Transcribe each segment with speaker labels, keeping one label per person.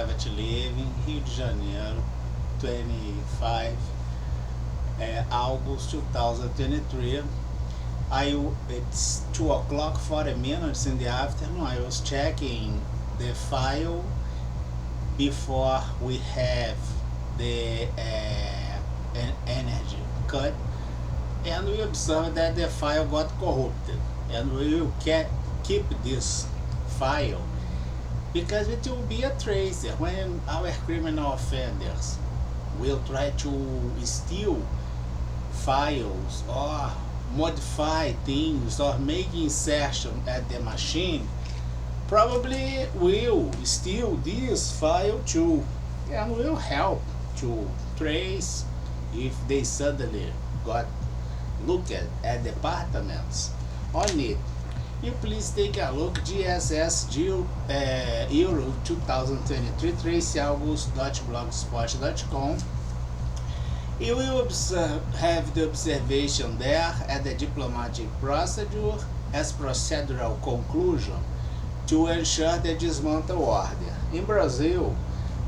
Speaker 1: Private Living, Rio de Janeiro, 25 August 2023. It's 2 o'clock 40 minutes in the afternoon. I was checking the file before we have the energy cut, and we observed that the file got corrupted, and we will keep this file because it will be a tracer when our criminal offenders will try to steal files or modify things or make insertion at the machine. Probably will steal this file too, and will help to trace if they suddenly got looked at departments on it. You please take a look, GSS Euro 2023 traceaugust.blogspot.com. You will have the observation there at the diplomatic procedure as procedural conclusion to ensure the dismantle order. In Brazil,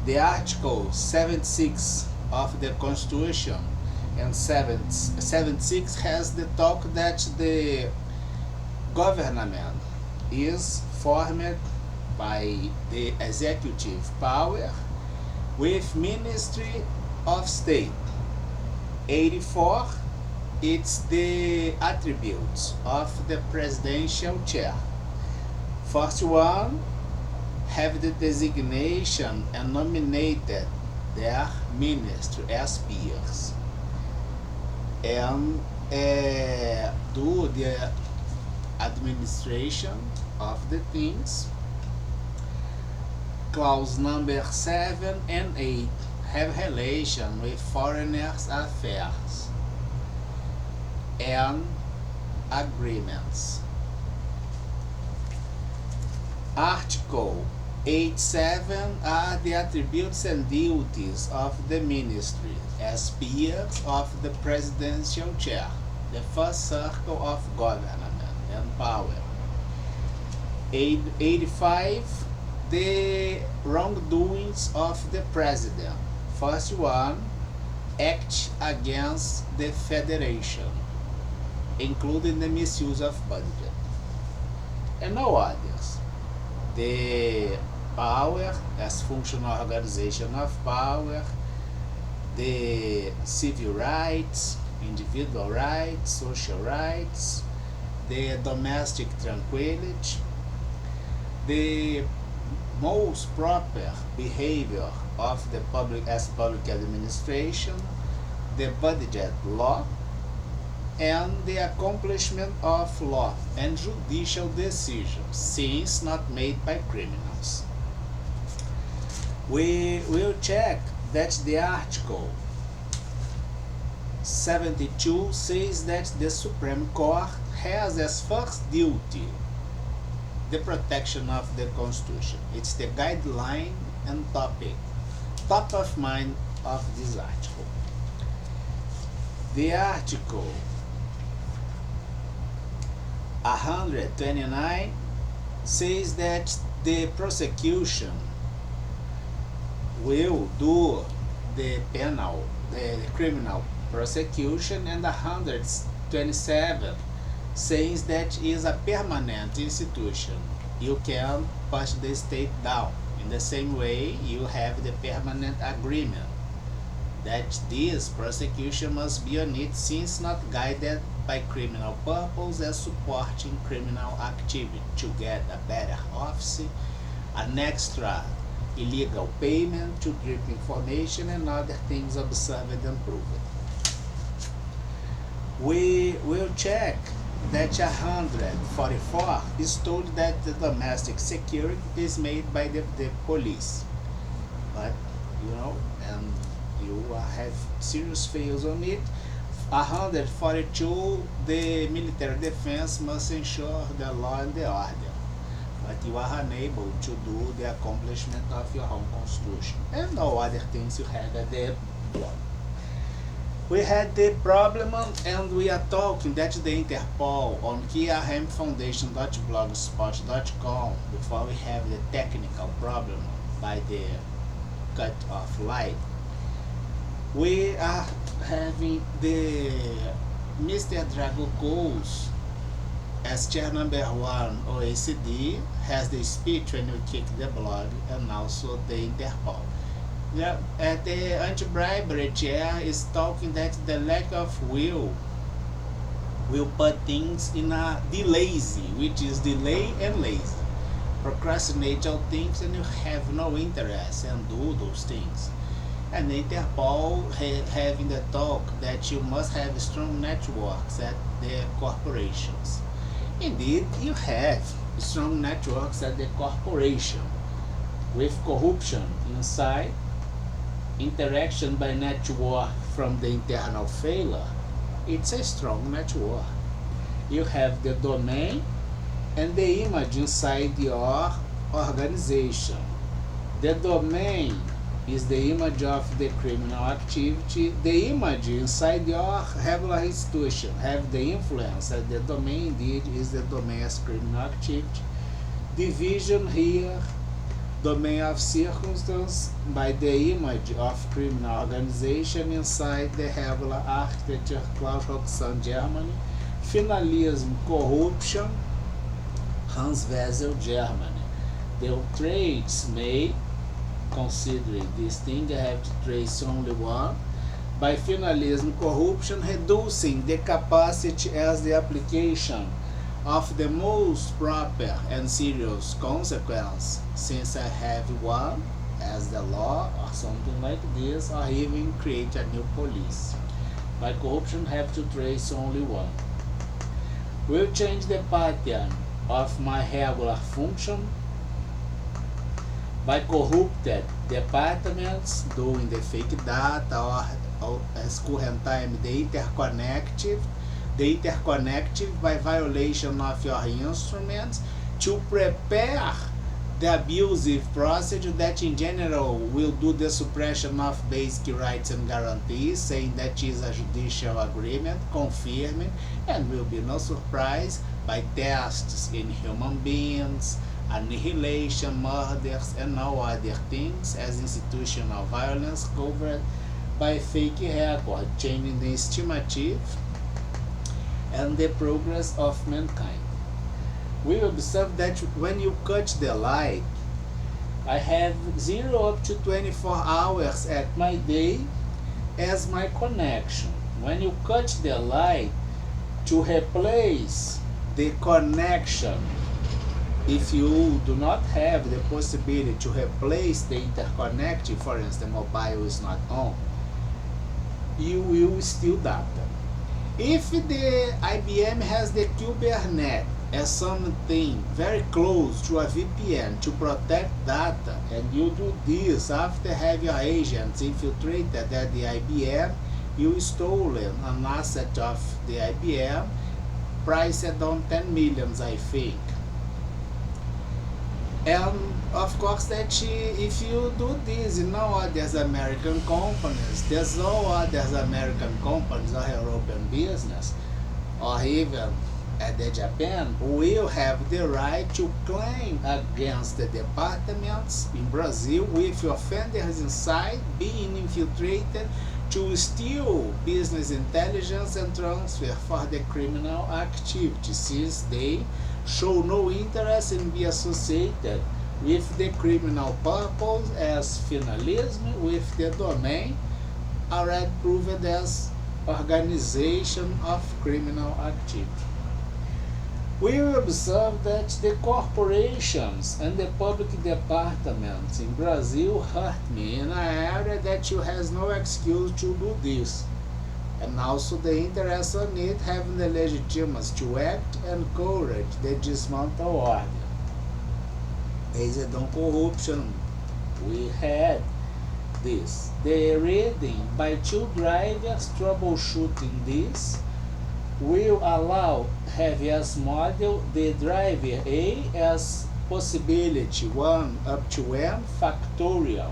Speaker 1: the Article 76 of the Constitution and 76 has the talk that the government is formed by the executive power with Ministry of State. 84, it's the attributes of the presidential chair. 41, have the designation and nominated their minister as peers, and do the administration of the things. Clause number 7 and 8 have relation with foreigners' affairs and agreements. Article 87 are the attributes and duties of the ministry as peers of the presidential chair, the first circle of government and power. 85, the wrongdoings of the president. First one, act against the federation, including the misuse of budget, and no others. The power as functional organization of power, the civil rights, individual rights, social rights, the domestic tranquility, the most proper behavior of the public administration, the budget law, and the accomplishment of law and judicial decisions, since not made by criminals. We will check that the Article 72 says that the Supreme Court has as first duty the protection of the Constitution. It's the guideline and top of mind of this article. The Article 129 says that the prosecution will do the criminal prosecution, and 127 says that is a permanent institution. You can push the state down. In the same way, you have the permanent agreement that this prosecution must be on it, since not guided by criminal purpose and supporting criminal activity to get a better office, an extra illegal payment to drip information, and other things observed and proven. We will check that 144 is told that the domestic security is made by the police, but and you have serious fails on it. 142, the military defense must ensure the law and the order, but you are unable to do the accomplishment of your own constitution, and no other things you have at the blog. We had the problem, and we are talking that the Interpol on Cgqm.blogspot.com, before we have the technical problem by the cut off light. We are having the Mr. Drago Goals as chair number 1 OECD has the speech when you kick the blog, and also the Interpol. Yeah, the anti-bribery chair is talking that the lack of will put things in a lazy, which is delay and lazy. Procrastinate all things and you have no interest and do those things. And Interpol having the talk that you must have strong networks at the corporations. Indeed, you have strong networks at the corporation with corruption inside, interaction by network from the internal failure. It's a strong network. You have the domain and the image inside your organization. The domain is the image of the criminal activity. The image inside your regular institution have the influence, and the domain indeed is the domain as criminal activity. Division here, domain of circumstance by the image of criminal organization inside the regular architecture, Klaus Roxanne, Germany. Finalism, corruption, Hans Wessel, Germany. The trades made, considering this thing, I have to trace only one. By finalism, corruption, reducing the capacity as the application of the most proper and serious consequence, since I have one as the law or something like this, or even create a new police. By corruption, have to trace only one. Will change the pattern of my regular function. By corrupted departments doing the fake data, or as current time the interconnective by violation of your instruments to prepare the abusive procedure that in general will do the suppression of basic rights and guarantees, saying that is a judicial agreement, confirming, and will be no surprise by tests in human beings, annihilation, murders, and no other things as institutional violence covered by fake record, changing the estimative and the progress of mankind. We observe that when you cut the light, I have 0 up to 24 hours at my day as my connection. When you cut the light, to replace the connection, if you do not have the possibility to replace the interconnecting, for instance, the mobile is not on, you will steal data. If the IBM has the Kubernetes as something very close to a VPN to protect data, and you do this after having your agents infiltrated at the IBM, you stolen an asset of the IBM priced on 10 millions, I think. And of course that if you do this in no other American companies, there's no other American companies or European business, or even at the Japan, will have the right to claim against the departments in Brazil with offenders inside being infiltrated to steal business intelligence and transfer for the criminal activity, since they show no interest in being associated with the criminal purpose as finalism with the domain already proved as organization of criminal activity. We will observe that the corporations and the public departments in Brazil hurt me in an area that you has no excuse to do this, and also the interest on it having the legitimacy to act and courage the dismantle order. Based on corruption, we had this. The reading by 2 drivers troubleshooting this will allow have as model the driver A as possibility 1 up to n factorial,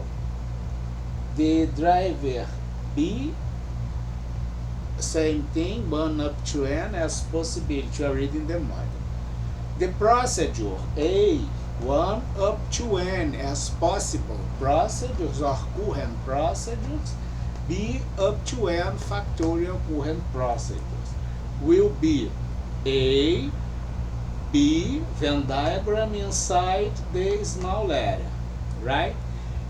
Speaker 1: the driver B same thing 1 up to n as possibility. We are reading the model. The procedure A 1 up to N as possible procedures or current procedures, B up to N factorial current procedures will be A, B, Venn diagram inside the small area, right?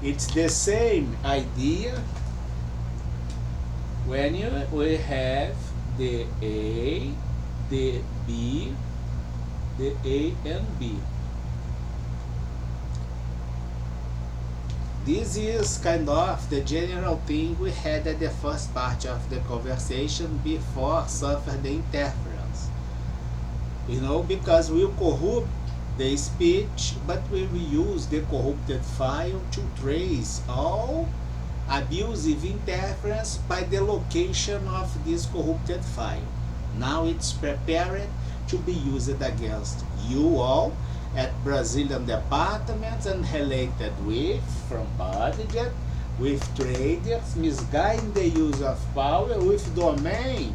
Speaker 1: It's the same idea when we have the A, the B, the A and B. This is kind of the general thing we had at the first part of the conversation before suffer the interference. You know, because we corrupt the speech, but we reuse the corrupted file to trace all abusive interference by the location of this corrupted file. Now it's prepared to be used against you all at Brazilian departments and related with, from budget, with traders, misguiding the use of power, with domain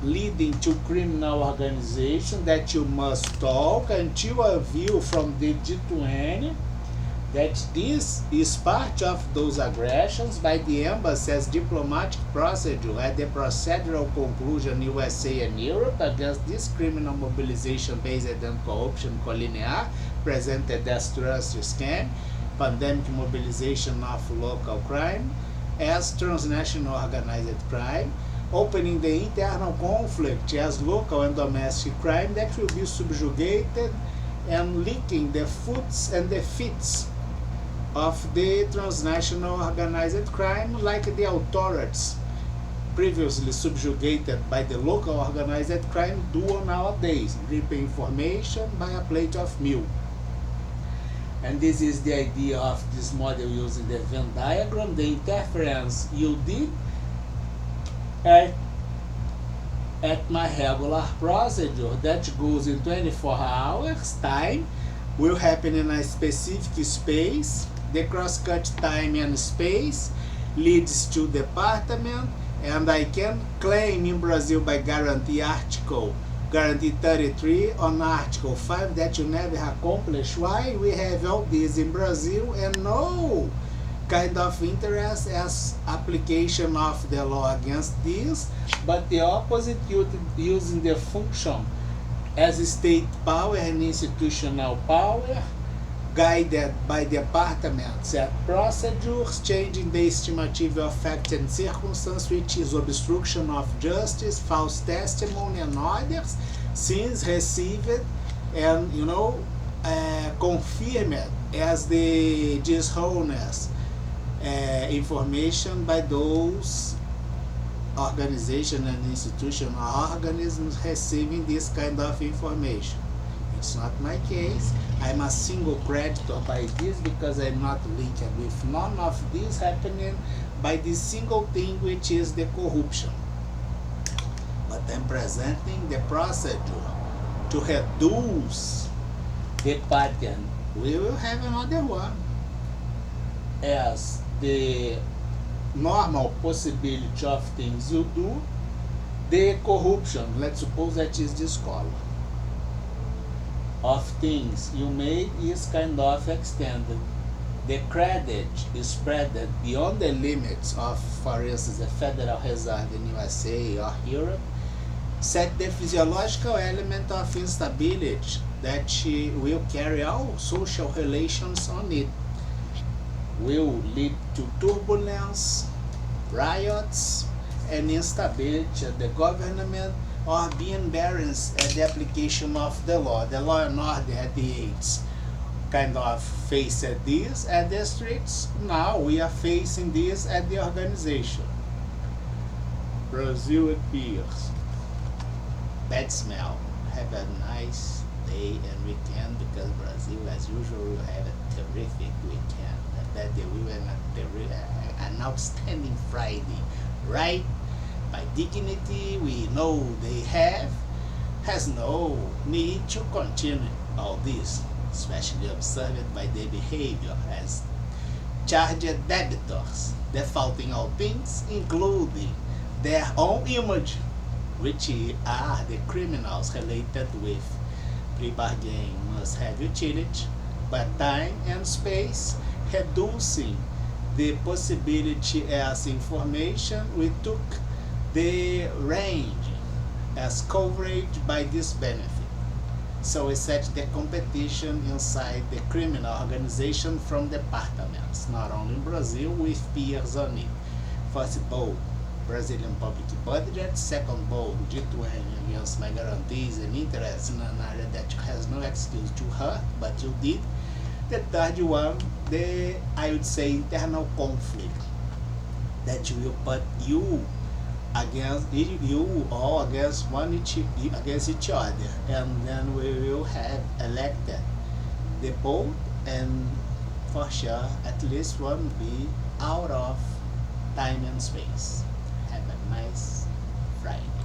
Speaker 1: leading to criminal organization that you must talk until a view from the G20 that this is part of those aggressions by the embassy as diplomatic procedure at the procedural conclusion USA and Europe against this criminal mobilization based on corruption collinear presented as trust scam, pandemic mobilization of local crime as transnational organized crime, opening the internal conflict as local and domestic crime that will be subjugated and leaking the foots and the feet of the transnational organized crime like the authorities previously subjugated by the local organized crime do nowadays, reaping information by a plate of milk. And this is the idea of this model using the Venn diagram. The interference you did at my regular procedure that goes in 24 hours time will happen in a specific space. The cross-cut time and space leads to department, and I can claim in Brazil by guarantee 33 on article 5 that you never accomplish. Why we have all this in Brazil and no kind of interest as application of the law against this, but the opposite using the function as state power and institutional power guided by departments at procedures, changing the estimative of fact and circumstance, which is obstruction of justice, false testimony, and others, since received and confirmed as the dishonest information by those organizations and institutions or organisms receiving this kind of information. It's not my case. I'm a single creditor by this because I'm not linked with none of this happening by this single thing, which is the corruption. But I'm presenting the procedure to reduce the pattern. We will have another one as the normal possibility of things you do. The corruption, let's suppose that is this column of things you made is kind of extended. The credit is spread beyond the limits of, for instance, the Federal Reserve in USA or Europe, set the physiological element of instability that she will carry all social relations on it, will lead to turbulence, riots, and instability at the government, or being balanced at the application of the law and order at the aids. Kind of faced this at the streets. Now we are facing this at the organization. Brazil appears. Bad smell. Have a nice day and weekend, because Brazil, as usual, will have a terrific weekend. That they will have an outstanding Friday, right? By dignity, we know they has no need to continue all this, especially observed by their behavior as charged debtors, defaulting all things, including their own image, which are the criminals related with pre-bargain must have utility, by time and space, reducing the possibility as information. We took the range as coverage by this benefit. So we set the competition inside the criminal organization from departments, not only in Brazil, with peers on it. First bold, Brazilian public budget. Second bold, G20 against my guarantees and interests in an area that has no excuse to hurt, but you did. The third one, I would say, internal conflict that will put you against you or against each other, and then we will have elected the board, and for sure at least one be out of time and space. Have a nice Friday.